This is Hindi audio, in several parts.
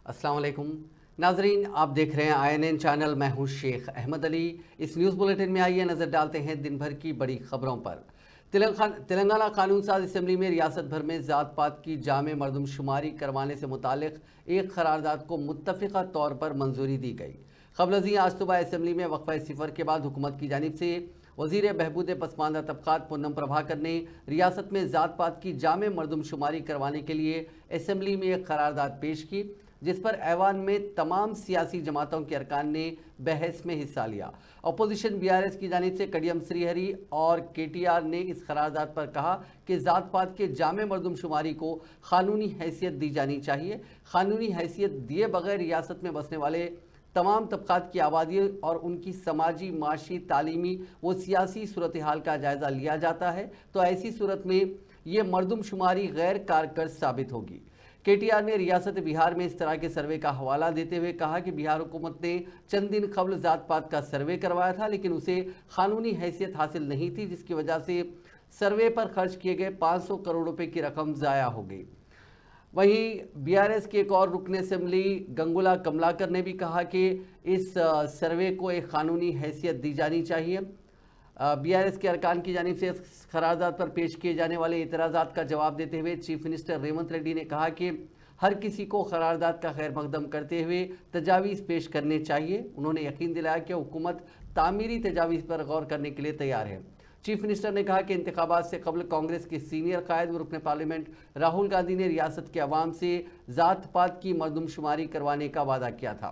अस्सलाम वालेकुम नाजरीन, आप देख रहे हैं INN चैनल। मैं हूं शेख अहमद अली। इस न्यूज़ बुलेटिन में आइए नज़र डालते हैं दिन भर की बड़ी खबरों पर। तेलंगाना कानून साज असम्बली में रियासत भर में ज़ात पात की जामे मरदमशुमारी करवाने से मुतालिक एक करारदाद को मुत्तफ़िक़ा तौर पर मंजूरी दी गई। क़ब्ल आज सुबह असम्बली में वक्फ़ा सिफर के बाद हुकूमत की जानिब से वज़ीर बहबूद पसमानदा तबक़ात पूनम प्रभाकर ने रियासत में ज़ात पात की जामे मरदमशुमारी करवाने के लिए असम्बली में एक करारदाद पेश की, जिस पर ऐवान में तमाम सियासी जमातों के अरकान ने बहस में हिस्सा लिया। अपोजिशन BRS की जानिब से कडियम श्रीहरी और KTR ने इस करारदाद पर कहा कि ज़ात पात के जामे मरदमशुमारी को कानूनी हैसियत दी जानी चाहिए। कानूनी हैसियत दिए बगैर रियासत में बसने वाले तमाम तबक़ात की आबादी और उनकी समाजी, माशी, तालीमी व सियासी सूरत हाल का जायज़ा लिया जाता है, तो ऐसी सूरत में ये मरदमशुमारी गैर कारगर साबित होगी। KTR ने रियासत बिहार में इस तरह के सर्वे का हवाला देते हुए कहा कि बिहार हुकूमत ने चंद दिन कबल ज़ात पात का सर्वे करवाया था, लेकिन उसे कानूनी हैसियत हासिल नहीं थी, जिसकी वजह से सर्वे पर खर्च किए गए 500 करोड़ रुपए की रकम ज़ाया हो गई। वहीं BRS के एक और रुकन असम्बली गंगुला कमलाकर ने भी कहा कि इस सर्वे को एक कानूनी हैसियत दी जानी चाहिए। BRS के अरकान की जानिब से करारदाद पर पेश किए जाने वाले एतराज़ात का जवाब देते हुए चीफ मिनिस्टर रेवंत रेड्डी ने कहा कि हर किसी को करारदाद का खैर मकदम करते हुए तजावीज़ पेश करने चाहिए। उन्होंने यकीन दिलाया कि हुकूमत तामीरी तजावीज़ पर गौर करने के लिए तैयार है। चीफ मिनिस्टर ने कहा कि इंतखाबात से कबल कांग्रेस के सीनियर कायद व रुकन पार्लियामेंट राहुल गांधी ने रियासत के अवाम से ज़ात पात की मरदमशुमारी करवाने का वादा किया था।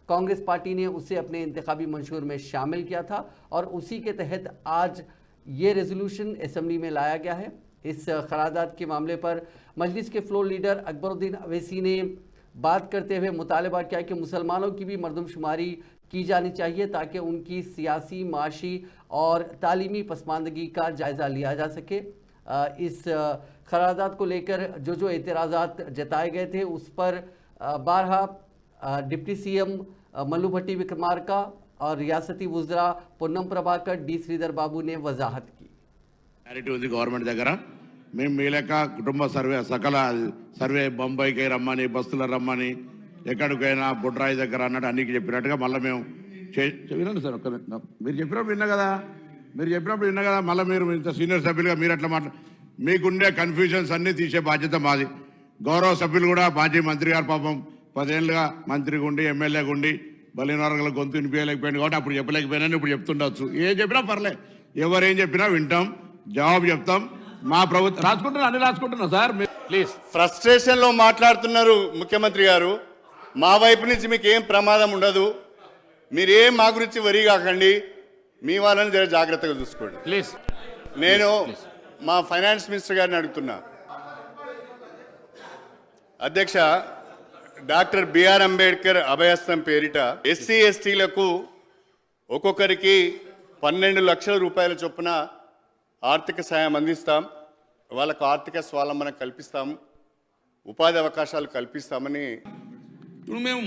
कांग्रेस पार्टी ने उसे अपने इंतखाबी मंशूर में शामिल किया था और उसी के तहत आज ये रेजोल्यूशन असम्बली में लाया गया है। इस करारदाद के मामले पर मजलिस के फ्लोर लीडर अकबरुद्दीन अवैसी ने बात करते हुए मुतालबा किया कि मुसलमानों की भी मरदमशुमारी की जानी चाहिए ताकि उनकी सियासी, माशी और तालीमी पसमानदगी का जायज़ा लिया जा सके। इस करारदाद को लेकर जो एतराज़ात जताए गए थे उस पर बारहा डिप्टी CM मल्लू भट्टी विक्रमार्का और रियासती वुज़रा पूनम प्रभाकर, D श्रीधर बाबू ने वजाहत की। गवर्नमेंट దగ్గర మేము మీలక కుటుంబ సర్వే సకల సర్వే బొంబాయికి రమ్మని, బస్సులో రమ్మని, ఎక్కడికైనా బుడ్రాయి దగ్గర అన్నట్టు అన్నికి చెప్పినట్టుగా మళ్ళీ మేము వినండి సార్, ఒక్క మీరు చెప్పినప్పుడు విన్నా కదా, మళ్ళీ మీరు ఇంత సీనియర్ సభ్యులుగా మీరు అట్లా మీకుండే కన్ఫ్యూజన్స్ అన్నీ తీసే బాధ్యత మాది. గౌరవ సభ్యులు కూడా మాజీ మంత్రి గారు పాపం 10 ఏళ్ళుగా మంత్రిగా ఉండి, ఎమ్మెల్యేగా ఉండి బలిన వర్గాల గొంతు వినిపించలేకపోయింది కాబట్టి అప్పుడు చెప్పలేకపోయినా ఇప్పుడు చెప్తుండొచ్చు. ఏం చెప్పినా పర్లే, ఎవరేం చెప్పినా వింటాం, జవాబు చెప్తాం. మా ప్రభుత్వం రాసుకుంటున్నా సార్, ప్లీజ్. ఫ్రస్ట్రేషన్ లో మాట్లాడుతున్నారు ముఖ్యమంత్రి గారు. మా వైపు నుంచి మీకు ఏం ప్రమాదం ఉండదు, మీరేం మా గురించి వరి కాకండి, మీ వాళ్ళని జర జాగ్రత్తగా చూసుకోండి ప్లీజ్. నేను మా ఫైనాన్స్ మినిస్టర్ గారిని అడుగుతున్నా. అధ్యక్ష, డాక్టర్ BR అంబేద్కర్ అభయస్థం పేరిట SC STలకు ఒక్కొక్కరికి 12 లక్షల రూపాయల చొప్పున ఆర్థిక సాయం అందిస్తాం. వాళ్ళకు ఆర్థిక స్వావలంబన కల్పిస్తాం, ఉపాధి అవకాశాలు కల్పిస్తామని ఇప్పుడు మేము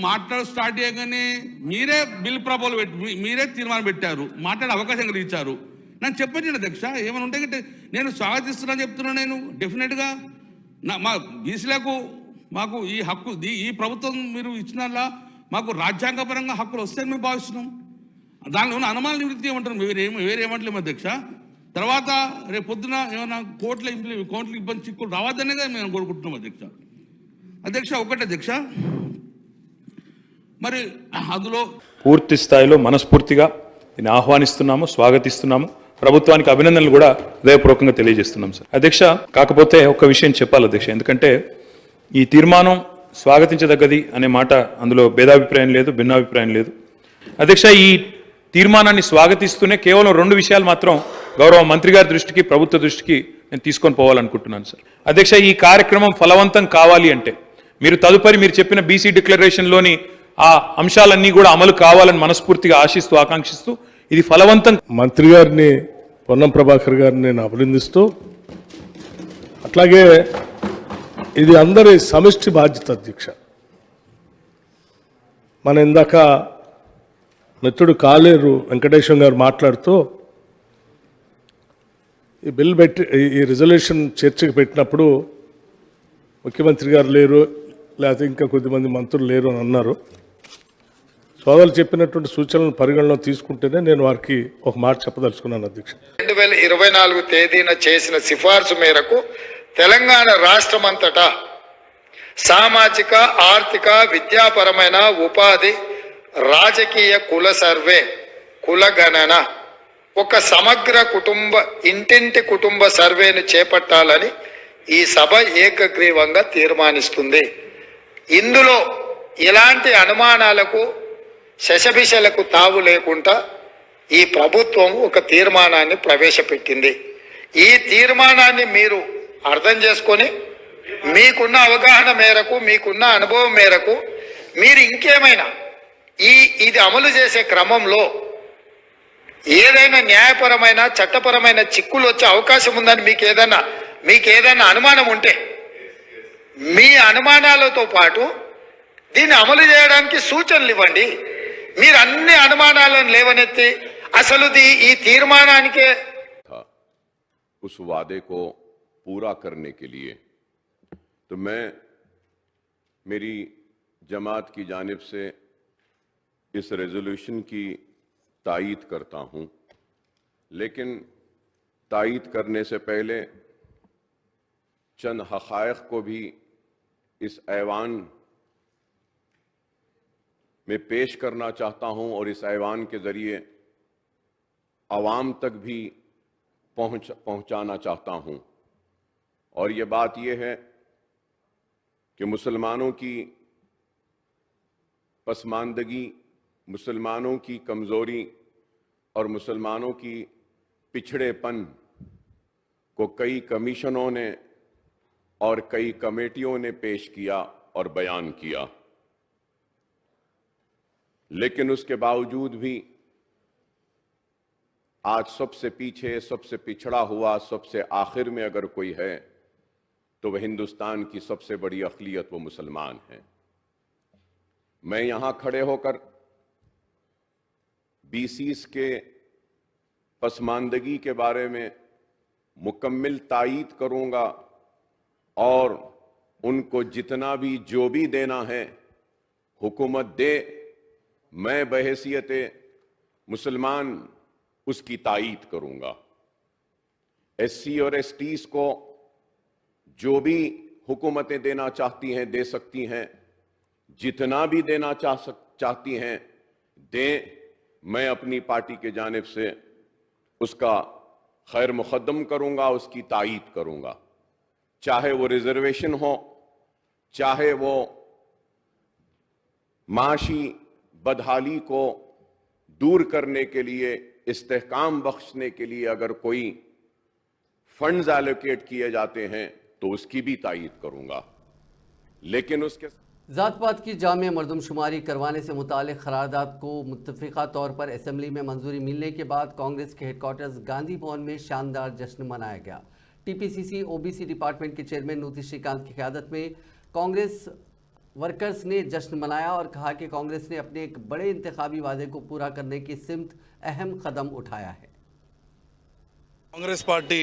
స్టార్ట్ చేయగానే మీరే బిల్ ప్రపోజల్ మీరే తీర్మానం పెట్టారు, మాట్లాడే అవకాశం కలిగించారు. నాకు చెప్పండి అధ్యక్ష, ఏమైనా ఉంటే నేను స్వాగతిస్తున్నాను చెప్తున్నా. నేను డెఫినెట్గా మా బీసీలకు మాకు ఈ హక్కు, ఈ ప్రభుత్వం మీరు ఇచ్చినలా మాకు రాజ్యాంగపరంగా హక్కులు వస్తాయని మేము భావిస్తున్నాం. దానిలో ఉన్న అనుమానాలు నివృత్తి చేయమంటారు, వేరేమంటలేము అధ్యక్ష. తర్వాత రేపు పొద్దున ఏమైనా కోర్టులో ఇబ్బంది చిక్కులు రావద్దనేగా మేము కోరుకుంటున్నాం అధ్యక్ష. ఒకటి అధ్యక్ష, మరి అందులో పూర్తి స్థాయిలో మనస్ఫూర్తిగా దీన్ని ఆహ్వానిస్తున్నాము, స్వాగతిస్తున్నాము. ప్రభుత్వానికి అభినందనలు కూడా హృదయపూర్వకంగా తెలియజేస్తున్నాం సార్. అధ్యక్ష, కాకపోతే ఒక విషయం చెప్పాలి అధ్యక్ష, ఎందుకంటే ఈ తీర్మానం స్వాగతించదగ్గది అనే మాట అందులో భేదాభిప్రాయం లేదు, భిన్నాభిప్రాయం లేదు అధ్యక్ష. ఈ తీర్మానాన్ని స్వాగతిస్తూనే కేవలం 2 విషయాలు మాత్రం గౌరవ మంత్రి గారి దృష్టికి, ప్రభుత్వ దృష్టికి నేను తీసుకొని పోవాలనుకుంటున్నాను సార్. అధ్యక్ష, ఈ కార్యక్రమం ఫలవంతం కావాలి అంటే మీరు చెప్పిన BC డిక్లరేషన్లోని ఆ అంశాలన్నీ కూడా అమలు కావాలని మనస్ఫూర్తిగా ఆశిస్తూ, ఆకాంక్షిస్తూ ఇది ఫలవంతం. మంత్రి గారిని, పొన్నం ప్రభాకర్ గారిని నేను అభినందిస్తూ, అట్లాగే ఇది అందరి సమిష్టి బాధ్యత అధ్యక్ష. మన ఇందాక మిత్రుడు కాలేరు వెంకటేశ్వర గారు మాట్లాడుతూ ఈ బిల్ ఈ రిజల్యూషన్ చర్చకు పెట్టినప్పుడు ముఖ్యమంత్రి గారు లేరు, లేకపోతే ఇంకా కొద్దిమంది మంత్రులు లేరు అని అన్నారు. సోదరులు చెప్పినటువంటి సూచనలను పరిగణలో తీసుకుంటేనే నేను వారికి ఒక మాట చెప్పదలుచుకున్నాను అధ్యక్ష. 2024 తేదీన చేసిన సిఫార్సు మేరకు తెలంగాణ రాష్ట్రమంతటా సామాజిక, ఆర్థిక, విద్యాపరమైన, ఉపాధి, రాజకీయ కుల సర్వే, కులగణన, ఒక సమగ్ర ఇంటింటి కుటుంబ సర్వేను చేపట్టాలని ఈ సభ ఏకగ్రీవంగా తీర్మానిస్తుంది. ఇందులో ఎలాంటి అనుమానాలకు, శశభిషలకు తావు లేకుండా ఈ ప్రభుత్వం ఒక తీర్మానాన్ని ప్రవేశపెట్టింది. ఈ తీర్మానాన్ని మీరు అర్థం చేసుకొని మీకున్న అవగాహన మేరకు, మీకున్న అనుభవం మేరకు మీరు ఇంకేమైనా ఇది అమలు చేసే క్రమంలో ఏదైనా న్యాయపరమైన, చట్టపరమైన చిక్కులు వచ్చే అవకాశం ఉందని మీకు ఏదైనా అనుమానం ఉంటే మీ అనుమానాలతో పాటు దీన్ని అమలు చేయడానికి సూచనలు ఇవ్వండి. మీరు అన్ని అనుమానాలను లేవనెత్తి అసలు ఈ తీర్మానానికే उस वादे को पूरा करने के लिए तो मैं मेरी जमात की जानिब से इस रेजोल्यूशन की तायीद करता हूं, लेकिन तायीद करने से पहले चंद हक़ाइक़ को भी इस ऐवान में पेश करना चाहता हूं और इस ऐवान के ज़रिए आवाम तक भी पहुंचाना चाहता हूं। और ये बात यह है कि मुसलमानों की पसमानदगी, मुसलमानों की कमज़ोरी और मुसलमानों की पिछड़ेपन को कई कमीशनों ने और कई कमेटियों ने पेश किया और बयान किया, लेकिन उसके बावजूद भी आज सबसे पीछे, सबसे पिछड़ा हुआ, सबसे आखिर में अगर कोई है तो वह हिंदुस्तान की सबसे बड़ी अक़लियत वो मुसलमान है। मैं यहां खड़े होकर बीसीस के पसमानदगी के बारे में मुकम्मल तायीद करूंगा और उनको जितना भी जो भी देना है हुकूमत दे, मैं बहैसियत मुसलमान उसकी तायीद करूंगा। एससी और एसटीज को जो भी हुकूमतें देना चाहती हैं दे सकती हैं, जितना भी देना चाहती हैं दें। मैं अपनी पार्टी के जानिब से उसका खैर मुक़द्दम करूंगा, उसकी तायीद करूंगा, चाहे वो रिजर्वेशन हो, चाहे वो माशी बदहाली को दूर करने के लिए, इस्तेहकाम बख्शने के लिए अगर कोई फंड्स एलोकेट किए जाते हैं तो उसकी भी तायीद करूंगा। लेकिन उसके ज़ात पात की जामे मरदमशुमारी करवाने से मुतालिक करारदाद को मुत्तफ़िक़ा तौर पर असम्बली में मंजूरी मिलने के बाद कांग्रेस के हेडक्वार्टर्स गांधी भवन में शानदार जश्न मनाया गया। टीपीसीसी ओबीसी डिपार्टमेंट के चेयरमैन नूती श्रीकांत की क़यादत में कांग्रेस वर्कर्स ने जश्न मनाया और कहा कि कांग्रेस ने अपने एक बड़े इंतखाबी वादे को पूरा करने की सिमत अहम कदम उठाया है। कांग्रेस पार्टी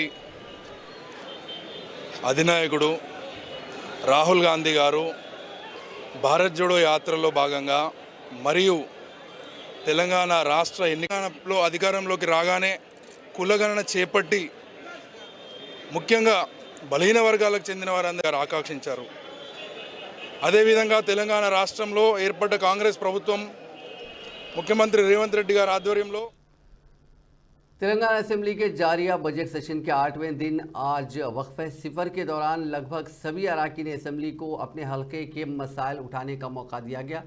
అధినాయకుడు రాహుల్ గాంధీ గారు భారత్ జోడో యాత్రలో భాగంగా మరియు తెలంగాణ రాష్ట్ర ఎన్నికల్లో అధికారంలోకి రాగానే కులగణన చేపట్టి ముఖ్యంగా బలహీన వర్గాలకు చెందిన వారందరూ ఆకాంక్షించారు. అదేవిధంగా తెలంగాణ రాష్ట్రంలో ఏర్పడ్డ కాంగ్రెస్ ప్రభుత్వం ముఖ్యమంత్రి రేవంత్ రెడ్డి గారి ఆధ్వర్యంలో तेलंगाना असेंबली के जारिया बजट सेशन के 8वें दिन आज वक्फे सिफर के दौरान लगभग सभी अराकीन असेंबली को अपने हलके के मसाइल उठाने का मौका दिया गया।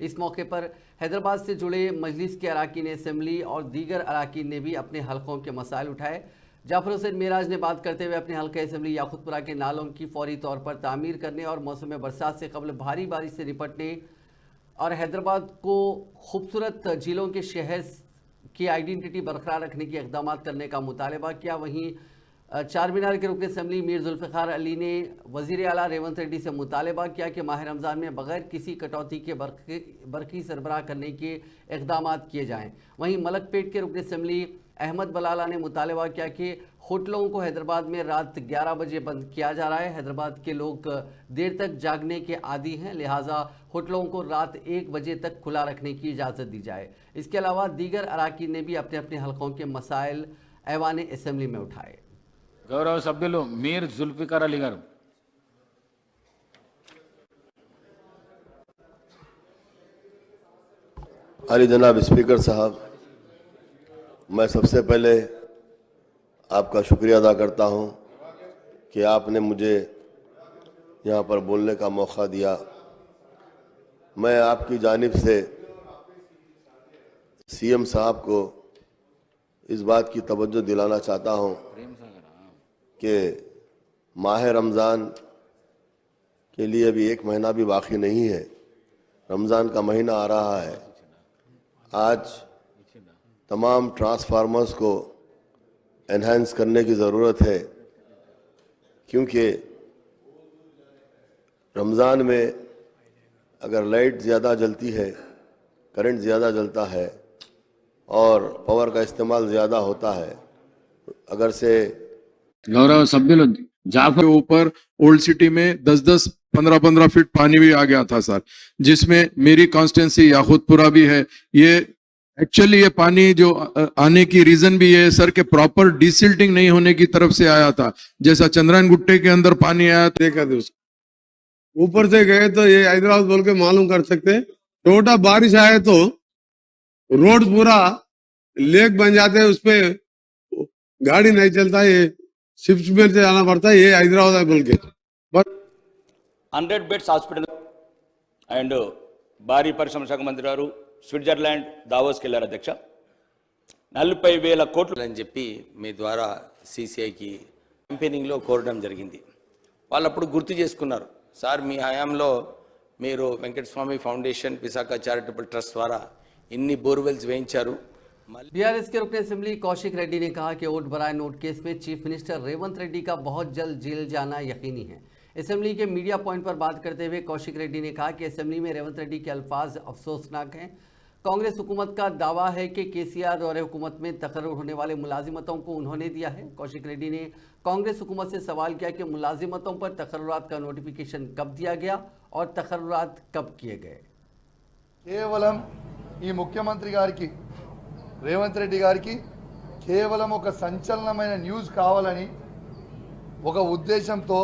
इस मौके पर हैदराबाद से जुड़े मजलिस के अराकीन असेंबली और दीगर अराकीन ने भी अपने हलकों के मसाइल उठाए। जाफर हुसैन मेराज ने बात करते हुए अपने हलके असेंबली याकुतपुरा के नालों की फौरी तौर पर तामीर करने और मौसम बरसात से कबल भारी बारिश से निपटने और हैदराबाद को खूबसूरत झीलों के शहर की आइडेंटिटी बरकरार रखने के इक़दाम करने का मुतालबा किया। वहीं चार मीनार के रुकन असम्बली मीर जुल्फ़िकार अली ने वज़ीर आला रेवंत रेड्डी से मुतालबा किया कि माह रमज़ान में बग़ैर किसी कटौती के बरक़ी सरबराह करने के इक़दाम किए जाएँ। वहीं मलकपेट के रुकन असम्बली अहमद बलाला ने मुतालबा किया कि होटलों को हैदराबाद में रात 11 बजे बंद किया जा रहा है। हैदराबाद के लोग देर तक जागने के आदी हैं, लिहाजा होटलों को रात 1 बजे तक खुला रखने की इजाज़त दी जाए। इसके अलावा दीगर अराकीन ने भी अपने अपने हलकों के मसाइल ऐवान असेंबली में उठाए। గౌరవ సభ్యులు మీర్ జుల్ఫికార్ అలీ గారు। अली जनाब स्पीकर साहब, मैं सबसे पहले आपका शुक्रिया अदा करता हूं कि आपने मुझे यहां पर बोलने का मौका दिया। मैं आपकी जानिब से सीएम साहब को इस बात की तवज्जो दिलाना चाहता हूं कि माह रमज़ान के लिए अभी 1 महीना भी बाकी नहीं है। रमज़ान का महीना आ रहा है। आज तमाम ट्रांसफार्मर्स को एनहांस करने की ज़रूरत है, क्योंकि रमज़ान में अगर लाइट ज़्यादा जलती है, करंट ज़्यादा जलता है और पावर का इस्तेमाल ज़्यादा होता है, अगर से गौरव सभ्युలు जाफर ऊपर ओल्ड सिटी में 10-10, 15-15 फीट पानी भी आ गया था सर, जिसमें मेरी कॉन्स्टिट्यूंसी याकूतपुरा भी है। ये एक्चुअली ये पानी जो आने की रीजन भी है सर के प्रॉपर डिसिल्टिंग नहीं होने की तरफ से आया था। जैसा चंद्रायन गुट्टे के अंदर पानी आया देखा थे उसको ऊपर से गए तो ये हैदराबाद बोल के मालूम कर सकते। छोटा बारिश आए तो रोड पूरा लेक बन जाते हैं, उस पे गाड़ी नहीं चलता, ये शिप्स में से जाना पड़ता है। ये हैदराबाद है बोल के 100 బెడ్స్ హాస్పిటల్ అండ్ భారీ పరిశ్రమ శాఖ మంత్రి గారు స్విట్జర్లాండ్ దావోస్కి వెళ్ళారు అధ్యక్ష। 40,000 కోట్లు అని చెప్పి మీ ద్వారా సిసిఐకి క్యాంపెయినింగ్లో కోరడం జరిగింది। వాళ్ళప్పుడు గుర్తు చేసుకున్నారు, సార్ మీ హయాంలో మీరు Venkataswamy foundation Visakha charitable trust ద్వారా ఇన్ని బోర్వెల్స్ వేయించారు। बीआरएस के रुकन असेंबली कौशिक रेड्डी ने कहा कि वोट बराए नोट केस में चीफ मिनिस्टर रेवंत रेड्डी का बहुत जल्द जेल जाना यकीनी है। असेंबली के मीडिया पॉइंट पर बात करते हुए कौशिक रेड्डी ने कहा कि असेंबली में रेवंत रेड्डी के अल्फाज अफसोसनाक हैं। कांग्रेस हुकूमत का दावा है कि केसीआर दौरे हुकूमत में तकर्रुर होने वाले मुलाजिमतों को उन्होंने दिया है। कौशिक रेड्डी ने कांग्रेस हुकूमत से सवाल किया कि मुलाजिमतों पर तकर्रुरात का नोटिफिकेशन कब दिया गया और तकर्रुरात कब किए गए। కేవలం ఈ ముఖ్యమంత్రి గారికి రేవంత్ రెడ్డి గారికి కేవలం ఒక సంచలనమైన న్యూస్ కావాలని ఒక ఉద్దేశంతో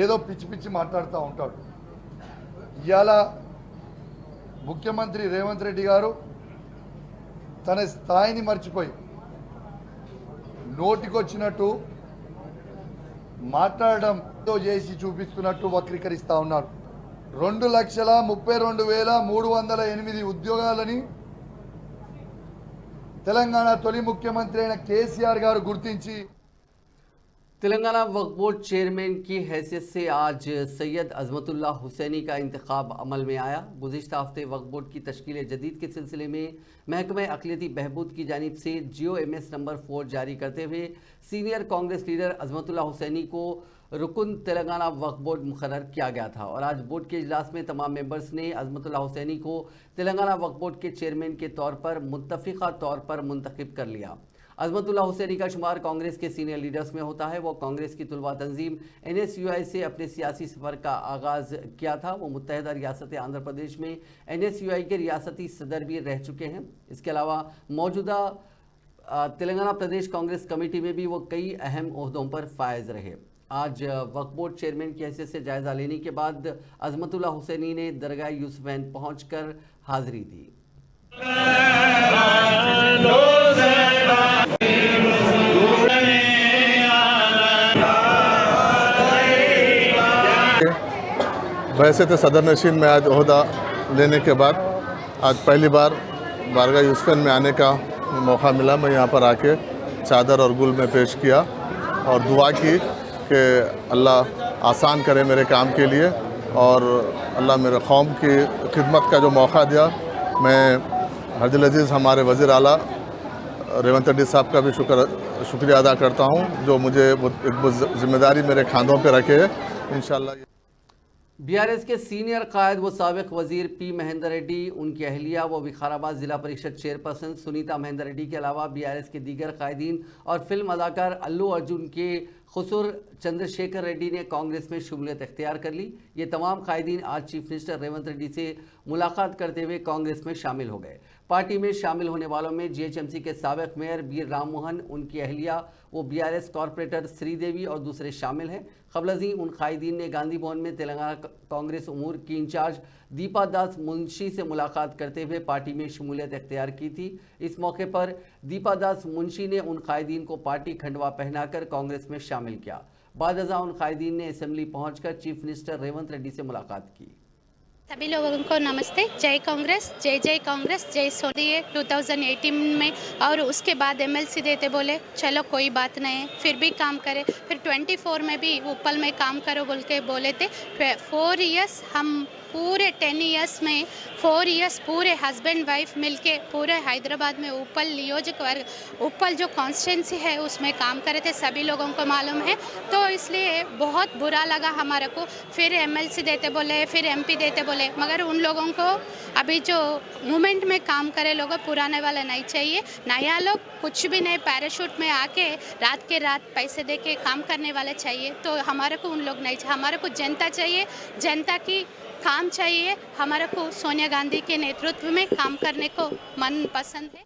ఏదో పిచ్చి పిచ్చి మాట్లాడుతూ ఉంటాడు। ఇవాళ ముఖ్యమంత్రి రేవంత్ రెడ్డి గారు తన స్థాయిని మర్చిపోయి నోటికొచ్చినట్టు మాట్లాడడం చేసి చూపిస్తున్నట్టు వక్రీకరిస్తూ ఉన్నారు। 2,32,308 ఉద్యోగాలని తెలంగాణ తొలి ముఖ్యమంత్రి అయిన కేసీఆర్ గారు గుర్తించి तेलंगाना वक्फ बोर्ड चेयरमैन की हैसियत से आज सैयद अजमतुल्लाह हुसैनी का इंतखाब अमल में आया। गुज़िश्ता हफ्ते वक्फ बोर्ड की तश्कील जदीद के सिलसिले में महकमा अक़लियती बहबूद की जानिब से GOMS नंबर 4 जारी करते हुए सीनियर कांग्रेस लीडर अजमतुल्लाह हुसैनी को रुकन तेलंगाना वक्फ बोर्ड मुक़र्रर किया गया था और आज बोर्ड के इजलास में तमाम मेंबर्स ने अजमतुल्लाह हुसैनी को तेलंगाना वक्फ बोर्ड के चेयरमैन के तौर पर मुत्तफ़िक़ा तौर पर मुंतखब कर लिया। अजमतुल्लाह हुसैनी का शुमार कांग्रेस के सीनियर लीडर्स में होता है। वो कांग्रेस की तुलवा तंजीम NSUI से अपने सियासी सफ़र का आगाज़ किया था। वो मुत्तहदा रियासत आंध्र प्रदेश में NSUI के रियासती सदर भी रह चुके हैं। इसके अलावा मौजूदा तेलंगाना प्रदेश कांग्रेस कमेटी में भी वो कई अहम ओहदों पर फायज रहे। आज वक्फ बोर्ड चेयरमैन की हैसियत से जायज़ा लेने के बाद अजमतुल्लाह हुसैनी ने दरगाह यूसुफैन पहुँचकर हाज़िरी दी। वैसे तो सदर नशीन में आज ओहदा लेने के बाद आज पहली बार बारगाह यूसुफैन में आने का मौका मिला। मैं यहाँ पर आके चादर और गुल में पेश किया और दुआ की कि अल्लाह आसान करे मेरे काम के लिए और अल्लाह मेरे कौम की खिदमत का जो मौका दिया। मैं हर्जुल अजीज़ हमारे वज़ीर आला रेवंत रेड्डी साहब का भी शुक्रिया अदा करता हूँ, जो मुझे एक जिम्मेदारी मेरे खांधों पे रखे है। इंशाअल्लाह बीआरएस के सीनियर कायद व साबिक वजीर पी महेंदर रेड्डी, उनकी अहलिया व विकाराबाद जिला परिषद चेयरपर्सन सुनीता महेंदर रेड्डी के अलावा बीआरएस के दीगर कायदीन और फिल्म अदाकार अल्लू अर्जुन के खुसुर चंद्रशेखर रेड्डी ने कांग्रेस में शमूलियत इख्तियार कर ली। ये तमाम कायदीन आज चीफ मिनिस्टर रेवंत रेड्डी से मुलाकात करते हुए कांग्रेस में शामिल हो गए। पार्टी में शामिल होने वालों में जीएचएमसी के साबिक मेयर बीर राम मोहन, उनकी अहलिया वो बीआरएस कॉरपोरेटर श्रीदेवी और दूसरे शामिल हैं। क़ब्ल उन कायदीन ने गांधी भवन में तेलंगाना कांग्रेस उमूर की इंचार्ज दीपा दास मुंशी से मुलाकात करते हुए पार्टी में शमूलियत इख्तियार की थी। इस मौके पर दीपा दास मुंशी ने उन कायदीन को पार्टी खंडवा पहनाकर कांग्रेस में शामिल किया। बाद अज़ा उन कायदीन ने असेंबली पहुंचकर चीफ मिनिस्टर रेवंत रेड्डी से मुलाकात की। सभी लोगों को नमस्ते। जय कांग्रेस, जय जय कांग्रेस, जय सोनिया। 2018 में और उसके बाद एमएलसी देते बोले चलो कोई बात नहीं है, फिर भी काम करे। फिर 24 में भी उपल में काम करो बोल के बोले थे। 4 इयर्स हम पूरे 10 इयर्स में 4 इयर्स पूरे हस्बैंड वाइफ मिलके पूरे हैदराबाद में उपल नियोजक उपल जो कॉन्स्टिट्यूंसी है उसमें काम करे थे, सभी लोगों को मालूम है। तो इसलिए बहुत बुरा लगा हमारे को। फिर एमएलसी देते बोले, फिर एमपी देते बोले, मगर उन लोगों को अभी जो मूवमेंट में काम करे लोग पुराने वाले नहीं चाहिए। नया लोग कुछ भी नहीं, पैराशूट में आके रात के रात पैसे दे के काम करने वाले चाहिए। तो हमारे को उन लोग नहीं चाहिए, हमारे को जनता चाहिए, जनता की काम चाहिए। हमारे को सोनिया गांधी के नेतृत्व में काम करने को मन पसंद है।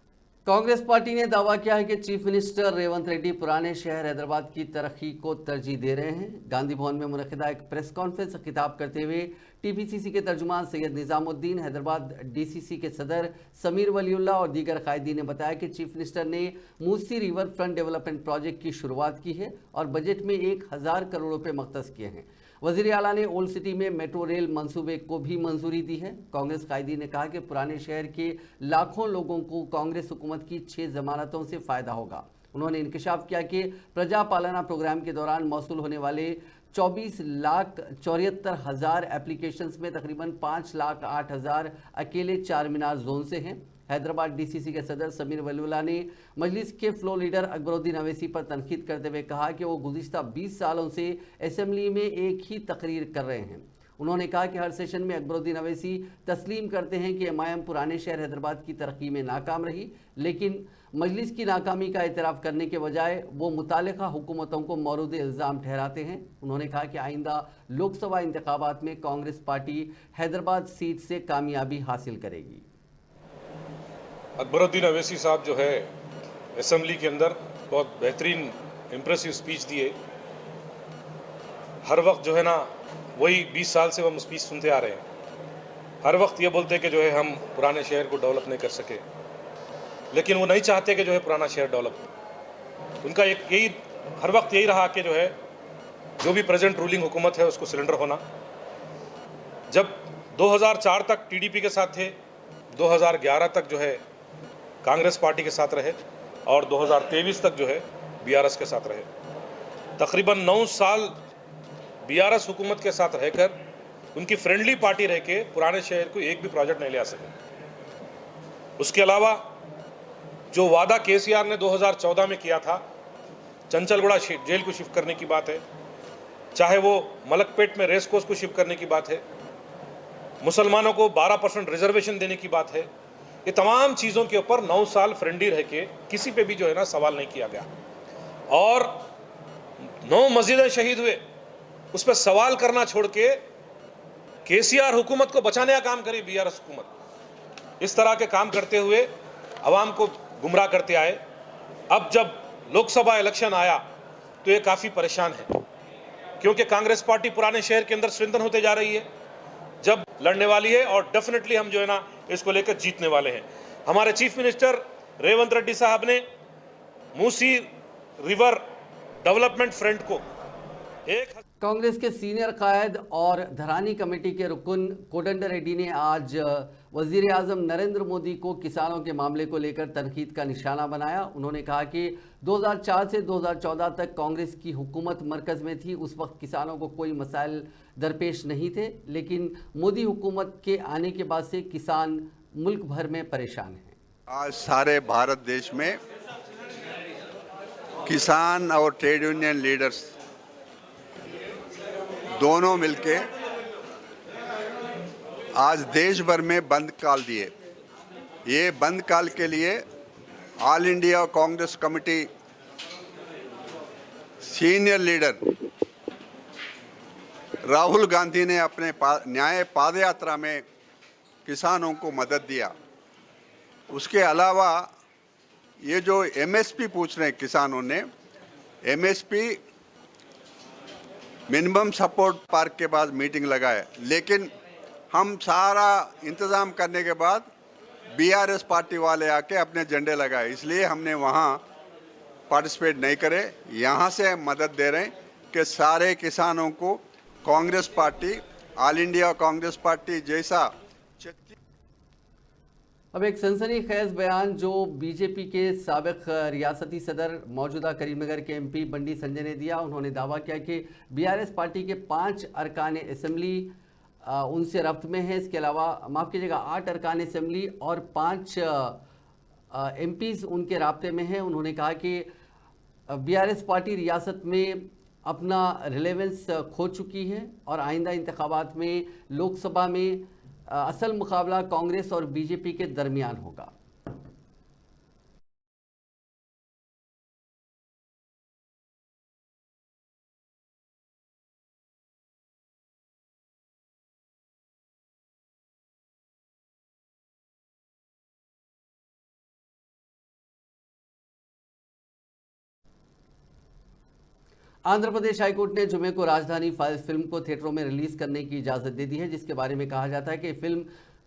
कांग्रेस पार्टी ने दावा किया है कि चीफ मिनिस्टर रेवंत रेड्डी पुराने शहर हैदराबाद की तरक्की को तरजीह दे रहे हैं। गांधी भवन में मुनक़िदा एक प्रेस कॉन्फ्रेंस से खिताब करते हुए टीपीसीसी के तर्जुमान सैयद निज़ामुद्दीन, हैदराबाद डीसीसी के सदर समीर वलीउल्लाह और दीगर कायदीन ने बताया कि चीफ मिनिस्टर ने Musi river front development project की शुरुआत की है और बजट में 1000 करोड़ रुपये मख्तस किए हैं। वज़ीर आला ने ओल्ड सिटी में मेट्रो रेल मंसूबे को भी मंजूरी दी है। कांग्रेस कायदीन ने कहा कि पुराने शहर के लाखों लोगों को कांग्रेस हुकूमत की 6 ज़मानतों से फ़ायदा होगा। उन्होंने इंकशाफ किया कि प्रजा पालना प्रोग्राम के दौरान मौसूल होने वाले 24,74,000 एप्लीकेशंस में तकरीबन 5,08,000 अकेले चार मीनार जोन से हैं। हैदराबाद डीसीसी के सदर समीर वलीउल्लाह ने मजलिस के फ्लो लीडर अकबरुद्दीन अवैसी पर तनकीद करते हुए कहा कि वो गुज़िश्ता 20 सालों से असेंबली में एक ही तकरीर कर रहे हैं। उन्होंने कहा कि हर सेशन में अकबरुद्दीन अवैसी तस्लीम करते हैं कि एमआईएम पुराने शहर हैदराबाद की तरक्की में नाकाम रही, लेकिन मजलिस की नाकामी का एतराफ़ करने के बजाय वो मुतालिका हुकूमतों को मौरूद इल्ज़ाम ठहराते हैं। उन्होंने कहा कि आइंदा लोकसभा इंतखाबात में कांग्रेस पार्टी हैदराबाद सीट से कामयाबी हासिल करेगी। अकबरुद्दीन अवैसी साहब जो है असेंबली के अंदर बहुत बेहतरीन इम्प्रेसिव स्पीच दिए। हर वक्त जो है ना वही 20 साल से हम स्पीच सुनते आ रहे हैं। हर वक्त ये बोलते कि जो है हम पुराने शहर को डेवलप नहीं कर सके, लेकिन वो नहीं चाहते कि जो है पुराना शहर डेवलप हो। उनका एक यही हर वक्त यही रहा कि जो है जो भी प्रेजेंट रूलिंग हुकूमत है उसको सरेंडर होना। जब 2004 तक टीडीपी के साथ थे, 2011 तक जो है कांग्रेस पार्टी के साथ रहे और 2023 तक जो है बीआरएस के साथ रहे। तकरीबन 9 साल बीआरएस हुकूमत के साथ रहकर उनकी फ्रेंडली पार्टी रह के पुराने शहर को एक भी प्रोजेक्ट नहीं ले आ सके। उसके अलावा जो वादा केसीआर ने 2014 में किया था, चंचलगुड़ा जेल को शिफ्ट करने की बात है, चाहे वो मलकपेट में रेस कोर्स को शिफ्ट करने की बात है, मुसलमानों को 12% रिजर्वेशन देने की बात है, ये तमाम चीज़ों के ऊपर 9 साल फ्रेंडली रह के किसी पे भी जो है ना सवाल नहीं किया गया। और 9 मस्जिदें शहीद हुए, उस पर सवाल करना छोड़ के केसीआर हुकूमत को बचाने का काम करी बीआरएस हुकूमत। इस तरह के काम करते हुए अवाम को गुमराह करते आए। अब जब लोकसभा इलेक्शन आया तो ये काफ़ी परेशान है, क्योंकि कांग्रेस पार्टी पुराने शहर के अंदर स्ट्रेंथन होते जा रही है, जब लड़ने वाली है और डेफिनेटली हम जो है ना इसको लेकर जीतने वाले हैं। हमारे चीफ मिनिस्टर रेवंत रेड्डी साहब ने मूसी रिवर डेवलपमेंट फ्रंट को कांग्रेस के सीनियर कायद और धरानी कमेटी के रुकन कोदंड रेड्डी ने आज वजीर आजम नरेंद्र मोदी को किसानों के मामले को लेकर तनकीद का निशाना बनाया। उन्होंने कहा कि 2004 से 2014 तक कांग्रेस की हुकूमत मरकज़ में थी, उस वक्त किसानों को कोई मसाइल दरपेश नहीं थे, लेकिन मोदी हुकूमत के आने के बाद से किसान मुल्क भर में परेशान हैं। आज सारे भारत देश में किसान और ट्रेड यूनियन लीडर्स दोनों मिलके आज देश भर में बंद काल दिए। ये बंद काल के लिए all India Congress committee senior leader Rahul Gandhi ने अपने न्याय पादयात्रा में किसानों को मदद दिया। उसके अलावा ये जो एमएसपी पूछ रहे हैं किसानों ने, एमएसपी मिनिमम सपोर्ट पार्क के बाद मीटिंग लगाए, लेकिन हम सारा इंतज़ाम करने के बाद बीआरएस पार्टी वाले आके अपने झंडे लगाए, इसलिए हमने वहाँ पार्टिसिपेट नहीं करे। यहाँ से मदद दे रहे हैं कि सारे किसानों को Congress party, all India Congress party जैसा। अब एक सनसनीखेज बयान जो बीजेपी के साबिक रियासती सदर मौजूदा करीमनगर के एमपी बंडी संजय ने दिया। उन्होंने दावा किया कि बीआरएस पार्टी के 5 अरकान असेंबली उनसे रब्त में है। इसके अलावा माफ़ कीजिएगा 8 अरकान असेंबली और 5 एमपीज़ उनके राब्ते में हैं। उन्होंने कहा कि बीआरएस पार्टी रियासत में अपना रिलेवेंस खो चुकी है और आइंदा इंतखाबात में लोकसभा में असल मुकाबला कांग्रेस और बीजेपी के दरमियान होगा। आंध्र प्रदेश हाईकोर्ट ने जुमे को राजधानी फाइल्स फिल्म को थिएटरों में रिलीज करने की इजाजत दे दी है, जिसके बारे में कहा जाता है कि फिल्म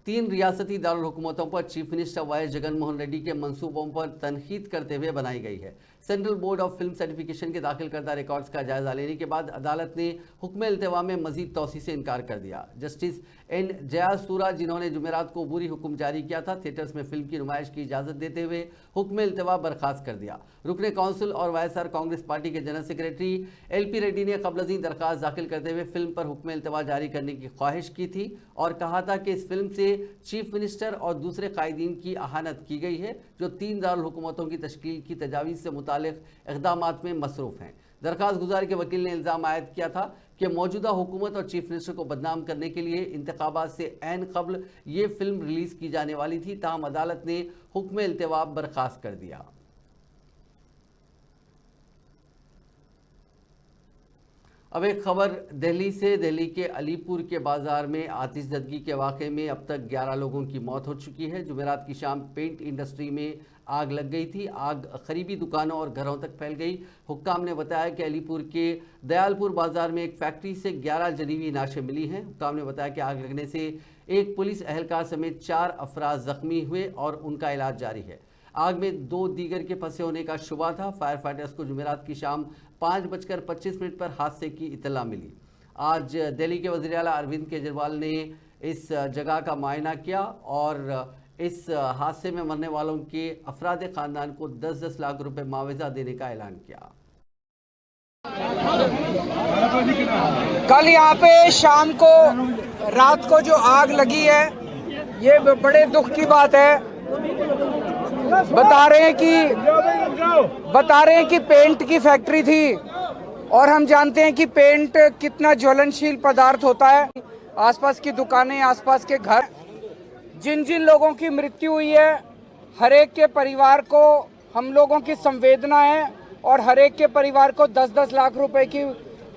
3 रियासती दारुल हुकूमतों पर chief minister Y Jaganmohan Reddy के मंसूबों पर तनकीद करते हुए बनाई गई है। Central board of film certification के दाखिल करदा रिकॉर्ड्स का जायजा लेने के बाद अदालत ने हुक्म इल्तिवा में मजीद तौसी से इनकार कर दिया। जस्टिस एन जयासूरा, जिन्होंने जुमेरात को अबूरी हुक्म जारी किया था, थिएटर्स में फिल्म की नुमाइश की इजाज़त देते हुए हुक्म इल्तिवा बर्खास्त कर दिया। रुकने काउंसिल और वाईएसआर कांग्रेस पार्टी के जनरल सेक्रेटरी एलपी रेड्डी ने कबल दरखास्त दाखिल करते हुए फिल्म पर हुक्म इल्तिवा जारी करने की ख्वाहिश की थी और कहा था कि इस फिल्म से चीफ मिनिस्टर और दूसरे कायदीन की अहानत की गई है, जो 3 दारुल हुकूमतों की तश्कील की तजावीज़ से मुतालिक इक़दामात में मसरूफ़ हैं। दरखास्त गुजार के वकील ने इल्ज़ाम आयद किया था कि मौजूदा हुकूमत और चीफ मिनिस्टर को बदनाम करने के लिए इंतखाबात से ऐन कबल ये फिल्म रिलीज़ की जाने वाली थी, ताहम अदालत ने हुक्म इल्तिवा बर्खास्त कर दिया। अब एक खबर दिल्ली से। दिल्ली के अलीपुर के बाजार में आतिशज़दगी के वाक़े में अब तक 11 लोगों की मौत हो चुकी है। जुमेरात की शाम पेंट इंडस्ट्री में आग लग गई थी। आग करीबी दुकानों और घरों तक फैल गई। हुक्काम ने बताया कि अलीपुर के दयालपुर बाजार में एक फैक्ट्री से 11 जनीवी नाशें मिली हैं। हुक्काम ने बताया कि आग लगने से एक पुलिस एहलकार समेत 4 अफराद ज़ख्मी हुए और उनका इलाज जारी है। आग में 2 दीगर के फंसे होने का शुबा था। फायर फाइटर्स को जुमेरात की शाम 5:25 पर हादसे की इत्तला मिली। आज दिल्ली के वज़ीर आला अरविंद केजरीवाल ने इस जगह का मुआयना किया और इस हादसे में मरने वालों के अफराद ख़ानदान को 10-10 लाख रुपए मुआवजा देने का ऐलान किया। कल यहाँ पे शाम को रात को जो आग लगी है, ये बड़े दुख की बात है। बता रहे हैं कि पेंट की फैक्ट्री थी और हम जानते हैं कि पेंट कितना ज्वलनशील पदार्थ होता है। आसपास की दुकानें, आसपास के घर, जिन जिन लोगों की मृत्यु हुई है, हर एक के परिवार को हम लोगों की संवेदना है और हर एक के परिवार को 10-10 लाख रुपए की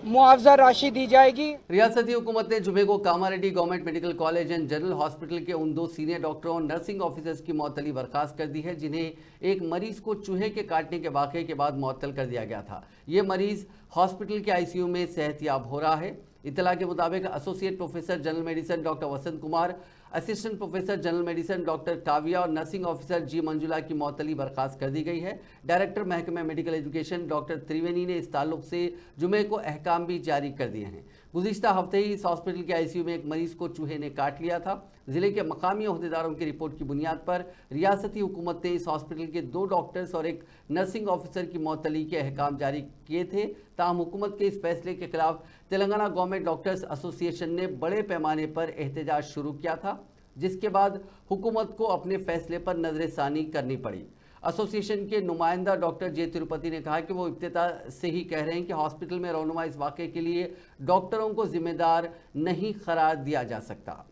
मुआवजा राशि दी जाएगी। रियासती हुकूमत ने जुमे को Kamareddy government medical college and general hospital के उन 2 सीनियर डॉक्टरों और नर्सिंग ऑफिसर्स की मुअत्तली बर्खास्त कर दी है, जिन्हें एक मरीज को चूहे के काटने के वाक़े के बाद मुअत्तल कर दिया गया था। ये मरीज हॉस्पिटल के आईसीयू में सेहतयाब हो रहा है। इत्तला के मुताबिक associate professor general medicine doctor Vasant Kumar, assistant professor general medicine doctor Kavya और नर्सिंग ऑफिसर जी मंजुला की मुअत्तली बर्खास्त कर दी गई है। डायरेक्टर महकमा मेडिकल एजुकेशन डॉक्टर त्रिवेणी ने इस ताल्लुक से जुमे को अहकाम भी जारी कर दिए हैं। गुज़िश्ता हफ्ते ही इस हॉस्पिटल के आईसीयू में एक मरीज को चूहे ने काट लिया था। जिले के मकामी अहदेदारों की रिपोर्ट की बुनियाद पर रियासती हुकूमत ने इस हॉस्पिटल के 2 डॉक्टर्स और एक नर्सिंग ऑफिसर की मुअत्तली के अहकाम जारी किए थे। ताहम हुकूमत के इस फैसले के खिलाफ तेलंगाना गवर्नमेंट डॉक्टर्स एसोसिएशन ने बड़े पैमाने पर एहतजाज शुरू किया था, जिसके बाद हुकूमत को अपने फैसले पर नजरसानी करनी पड़ी। एसोसिएशन के नुमाइंदा डॉक्टर जे तिरुपति ने कहा कि वो इब्तिदा से ही कह रहे हैं कि हॉस्पिटल में रौनुमा इस वाक़े के लिए डॉक्टरों को जिम्मेदार नहीं करार दिया जा सकता।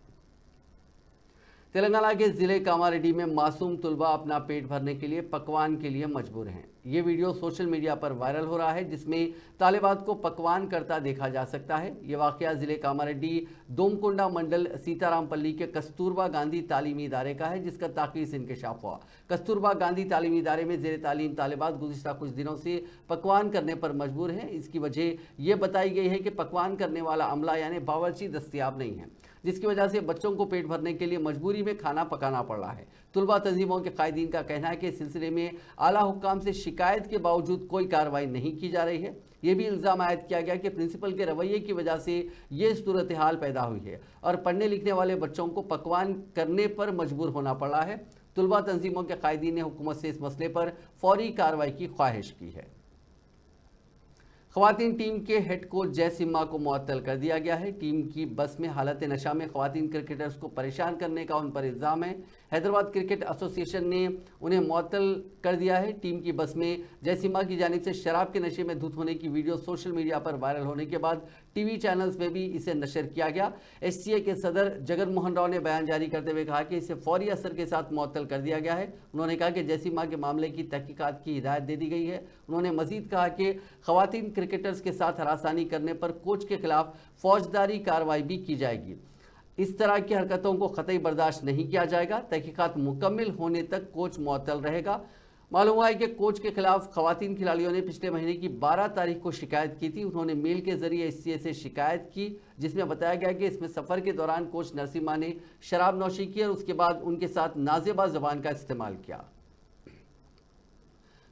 तेलंगाना के जिले कामारेड्डी में मासूम तुलबा अपना पेट भरने के लिए पकवान के लिए मजबूर हैं। ये वीडियो सोशल मीडिया पर वायरल हो रहा है, जिसमें तालिबात को पकवान करता देखा जा सकता है। ये वाकया जिले कामारेड्डी दोमकोंडा मंडल सीतारामपल्ली के कस्तूरबा गांधी तालीमी इदारे का है, जिसका ताक़ी से इंकशाफ हुआ। कस्तूरबा गांधी तालीमी इदारे में ज़ेर तालीम तालिबात गुज़िश्ता कुछ दिनों से पकवान करने पर मजबूर हैं। इसकी वजह यह बताई गई है कि पकवान करने वाला अमला यानी बावर्ची दस्तियाब नहीं है, जिसकी वजह से बच्चों को पेट भरने के लिए मजबूरी में खाना पकाना पड़ रहा है। तुलबा तंजीमों के कायदीन का कहना है कि इस सिलसिले में आला हुक्काम से शिकायत के बावजूद कोई कार्रवाई नहीं की जा रही है। ये भी इल्ज़ाम आयद किया गया कि प्रिंसिपल के रवैये की वजह से ये सूरत हाल पैदा हुई है और पढ़ने लिखने वाले बच्चों को पकवान करने पर मजबूर होना पड़ रहा है। तुलबा तंजीमों के कायदीन ने हुकूमत से इस मसले पर फौरी कार्रवाई की ख्वाहिश की है। ख़वातीन टीम के हेड कोच जय सिम्हा को मुअत्तल कर दिया गया है। टीम की बस में हालत नशा में ख़वातीन क्रिकेटर्स को परेशान करने का उन पर इल्ज़ाम है। हैदराबाद क्रिकेट एसोसिएशन ने उन्हें मुअत्तल कर दिया है। टीम की बस में जय सिम्हा की जानिब से शराब के नशे में धुत होने की वीडियो सोशल मीडिया पर वायरल होने के बाद टीवी चैनल्स में भी इसे नशर किया गया। एससीए के सदर जगन मोहन राव ने बयान जारी करते हुए कहा कि इसे फौरी असर के साथ मुअत्तल कर दिया गया है। उन्होंने कहा कि जय सिम्हा के मामले की तहकीकात की हिदायत दे दी गई है। उन्होंने मजीद कहा कि ख़वातीन क्रिकेटर्स के साथ हरासानी करने पर कोच के खिलाफ फौजदारी कार्रवाई भी की जाएगी। इस तरह की हरकतों को कतई बर्दाश्त नहीं किया जाएगा। तहकीकात मुकम्मल होने तक कोच मुअत्तल रहेगा। मालूम हुआ है कि कोच के खिलाफ ख़वातीन खिलाड़ियों ने पिछले महीने की 12 तारीख को शिकायत की थी। उन्होंने मेल के जरिए एससीए से शिकायत की, जिसमें बताया गया कि इसमें सफ़र के दौरान कोच नरसिम्हा ने शराब नौशी की और उसके बाद उनके साथ नाज़ेबा ज़बान का इस्तेमाल किया।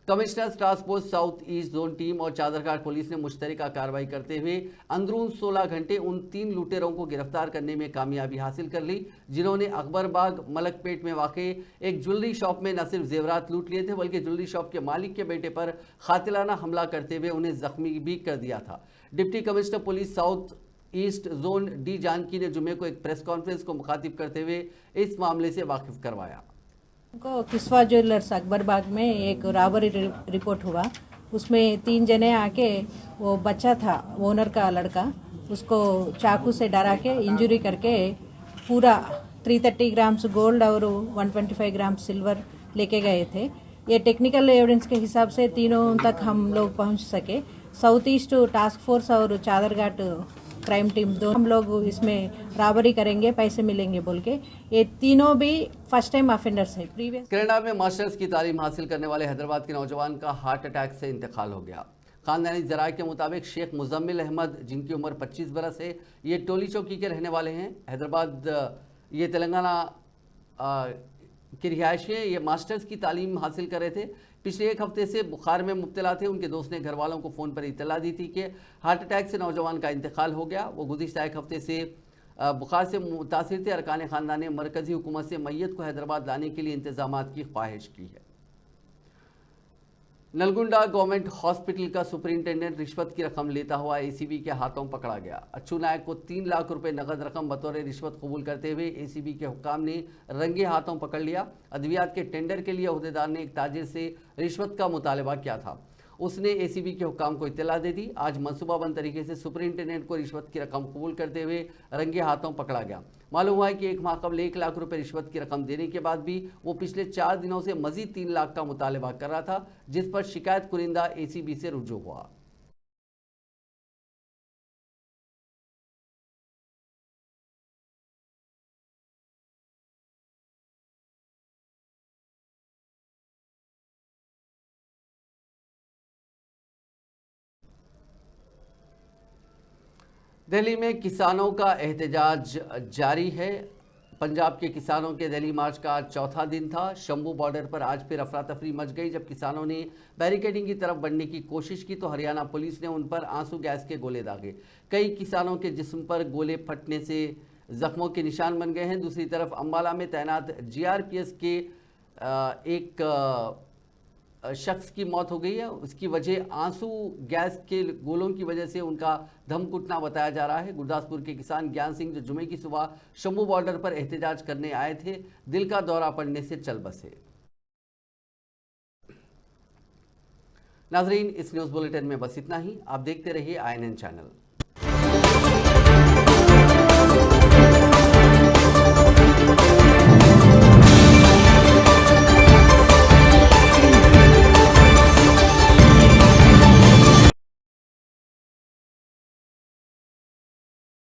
Commissioners task force south east zone team और चादरघाट पुलिस ने मुश्तरका कार्रवाई करते हुए अंदरून 16 घंटे उन 3 लुटेरों को गिरफ्तार करने में कामयाबी हासिल कर ली, जिन्होंने अकबरबाग मलकपेट में वाक़े एक ज्वेलरी शॉप में न सिर्फ जेवरात लूट लिए थे, बल्कि ज्वेलरी शॉप के मालिक के बेटे पर कातिलाना हमला करते हुए उन्हें जख्मी भी कर दिया था। Deputy commissioner police south east zone D Janaki ने जुमे को एक प्रेस कॉन्फ्रेंस को मुखातिब करते हुए इस मामले से वाकिफ करवाया। को किस्वा ज्वेलर्स अकबरबाग में एक रॉबरी रिपोर्ट हुआ। उसमें 3 जने आके वो बच्चा था ओनर का लड़का, उसको चाकू से डरा के इंजरी करके पूरा 330 ग्राम्स गोल्ड और 125 ग्राम सिल्वर लेके गए थे। ये टेक्निकल एविडेंस के हिसाब से तीनों तक हम लोग पहुंच सके। साउथ ईस्ट टास्क फोर्स और चादरघाट क्राइम टीम दो हम लोग इसमें रॉबरी करेंगे, पैसे मिलेंगे बोल के। ये तीनों भी फर्स्ट टाइम ऑफेंडर्स है। प्रीवियस कनाडा में मास्टर्स की तालीम हासिल करने वाले हैदराबाद के नौजवान का हार्ट अटैक से इंतकाल हो गया। खानदानी ज़राए के मुताबिक शेख मुजम्मिल अहमद, जिनकी उम्र 25 बरस है, ये टोली चौकी के रहने वाले हैं। हैदराबाद ये तेलंगाना के रिहायशी हैं। ये मास्टर्स की तालीम हासिल कर रहे थे। पिछले 1 हफ्ते से बुखार में मुब्तला थे। उनके दोस्त ने घर वालों को फ़ोन पर इत्तला दी थी कि हार्ट अटैक से नौजवान का इंतकाल हो गया। वो गुज़िश्ता 1 हफ्ते से बुखार से मुतासिर थे। अरकान ख़ानदान ने मरकज़ी हुकूमत से मैयत को हैदराबाद लाने के लिए इंतज़ामात की ख्वाहिश की है। नलगुंडा गवर्नमेंट हॉस्पिटल का सुपरिंटेंडेंट रिश्वत की रकम लेता हुआ एसीबी के हाथों पकड़ा गया। अच्छू नायक को 3 लाख रुपए नकद रकम बतौर रिश्वत कबूल करते हुए एसीबी के हुक्काम ने रंगे हाथों पकड़ लिया। अद्वियात के टेंडर के लिए अहदेदार ने एक ताजिर से रिश्वत का मुतालबा किया था। उसने एसीबी के हुक्काम को इत्तला दे दी। आज मनसूबाबंद तरीके से सुपरिंटेंडेंट को रिश्वत की रकम कबूल करते हुए रंगे हाथों पकड़ा गया। मालूम हुआ है कि 1 माह कबल 1 लाख रुपए रिश्वत की रकम देने के बाद भी वो पिछले 4 दिनों से मजीद 3 लाख का मुतालबा कर रहा था, जिस पर शिकायत कुरिंदा एसीबी से रुजू हुआ। दिल्ली में किसानों का एहतजाज जारी है। पंजाब के किसानों के दिल्ली मार्च का आज 4था दिन था। शंभू बॉर्डर पर आज फिर अफरा तफरी मच गई। जब किसानों ने बैरिकेडिंग की तरफ बढ़ने की कोशिश की तो हरियाणा पुलिस ने उन पर आंसू गैस के गोले दागे। कई किसानों के जिस्म पर गोले फटने से जख्मों के निशान बन गए हैं। दूसरी तरफ अम्बाला में तैनात जीआरपीएफ के एक शख्स की मौत हो गई है। उसकी वजह आंसू गैस के गोलों की वजह से उनका दम घुटना बताया जा रहा है। गुरदासपुर के किसान ज्ञान सिंह, जो जुमे की सुबह शंभू बॉर्डर पर एहतजाज करने आए थे, दिल का दौरा पड़ने से चल बसे। नाजरीन, इस न्यूज़ बुलेटिन में बस इतना ही। आप देखते रहिए INN चैनल।